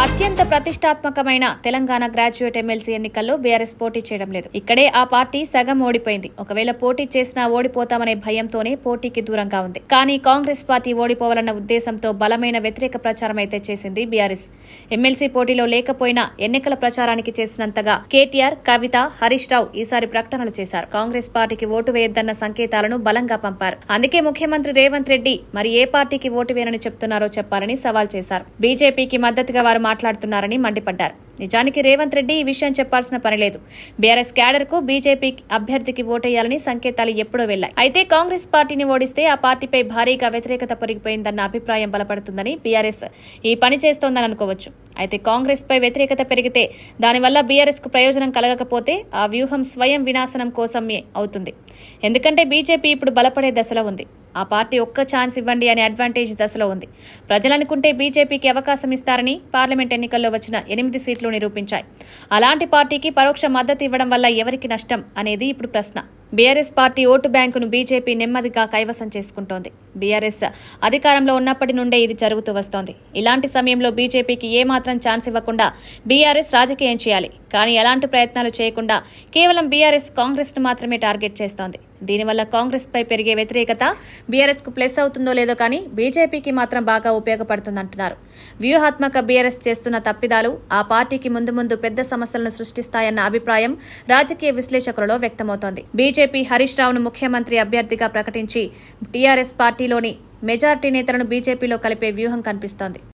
అత్యంత ప్రతిష్టాత్మకమైన Telangana graduate MLC ఎన్నికల్లో బీఆర్ఎస్ పోటీ చేయడం లేదు. ఇక్కడే ఆ పార్టీ సగం ఓడిపోయింది. ఒకవేళ పోటీ చేసినా ఓడిపోతామనే భయంతోనే పోటీకి దూరంగా ఉంది. కానీ కాంగ్రెస్ పార్టీ ఓడిపోవాలన్న ఉద్దేశంతో బలమైన వ్యతిరేక ప్రచారం అయితే చేసింది బీఆర్ఎస్. ఎమ్మెల్సీ పోటీలో లేకపోయినా ఎన్నికల ప్రచారానికి చేసినంతగా కేటీఆర్, కవిత, హరీష్ రావు ఈసారి ప్రకటనలు చేశారు. కాంగ్రెస్ పార్టీకి ఓటు వేయొద్దన్న సంకేతాలను బలంగా పంపారు. అందుకే ముఖ్యమంత్రి రేవంత్ రెడ్డి మరి ఏ పార్టీకి ఓటు వేయనని చెప్తున్నారో చెప్పాలని సవాల్ చేశారు. బీజేపీకి మద్దతుగా వారు మాట్లాడుతున్నారని మండిపడ్డారు. నిజానికి రేవంత్ రెడ్డి ఈ విషయం చెప్పాల్సిన పని లేదు. బీఆర్ఎస్ క్యాడర్ కు బీజేపీ అభ్యర్థికి ఓటేయాలని సంకేతాలు ఎప్పుడో వెళ్లాయి. అయితే కాంగ్రెస్ పార్టీని ఓడిస్తే ఆ పార్టీపై భారీగా వ్యతిరేకత పెరిగిపోయిందన్న అభిప్రాయం బలపడుతుందని బీఆర్ఎస్ ఈ పని చేస్తోందని అనుకోవచ్చు. అయితే కాంగ్రెస్ పై వ్యతిరేకత పెరిగితే దానివల్ల బీఆర్ఎస్ కు ప్రయోజనం కలగకపోతే ఆ వ్యూహం స్వయం వినాశనం కోసమే అవుతుంది. ఎందుకంటే బీజేపీ ఇప్పుడు బలపడే దశలో ఉంది. ఆ పార్టీ ఒక్క ఛాన్స్ ఇవ్వండి అనే అడ్వాంటేజ్ దశలో ఉంది. ప్రజలనుకుంటే బీజేపీకి అవకాశం ఇస్తారని పార్లమెంట్ ఎన్నికల్లో వచ్చిన 8 సీట్లు నిరూపించాయి. అలాంటి పార్టీకి పరోక్ష మద్దతు ఇవ్వడం వల్ల ఎవరికి నష్టం అనేది ఇప్పుడు ప్రశ్న. బీఆర్ఎస్ పార్టీ ఓటు బ్యాంకును బీజేపీ నెమ్మదిగా కైవసం చేసుకుంటోంది. బీఆర్ఎస్ అధికారంలో ఉన్నప్పటి నుండే ఇది జరుగుతూ వస్తోంది. ఇలాంటి సమయంలో బీజేపీకి ఏమాత్రం ఛాన్స్ ఇవ్వకుండా బీఆర్ఎస్ రాజకీయం చేయాలి. కానీ ఎలాంటి ప్రయత్నాలు చేయకుండా కేవలం బీఆర్ఎస్ కాంగ్రెస్ ను మాత్రమే టార్గెట్ చేస్తోంది. దీనివల్ల కాంగ్రెస్ పై పెరిగే వ్యతిరేకత బీఆర్ఎస్ కు ప్లస్ అవుతుందో లేదో కానీ బీజేపీకి మాత్రం బాగా ఉపయోగపడుతుందంటున్నారు. వ్యూహాత్మక బీఆర్ఎస్ చేస్తున్న తప్పిదాలు ఆ పార్టీకి ముందు ముందు పెద్ద సమస్యలను సృష్టిస్తాయన్న అభిప్రాయం రాజకీయ విశ్లేషకులలో వ్యక్తమవుతోంది. బీజేపీ హరీష్ రావును ముఖ్యమంత్రి అభ్యర్థిగా ప్రకటించి టీఆర్ఎస్ పార్టీలోని మెజార్టీ నేతలను బీజేపీలో కలిపే వ్యూహం కనిపిస్తోంది.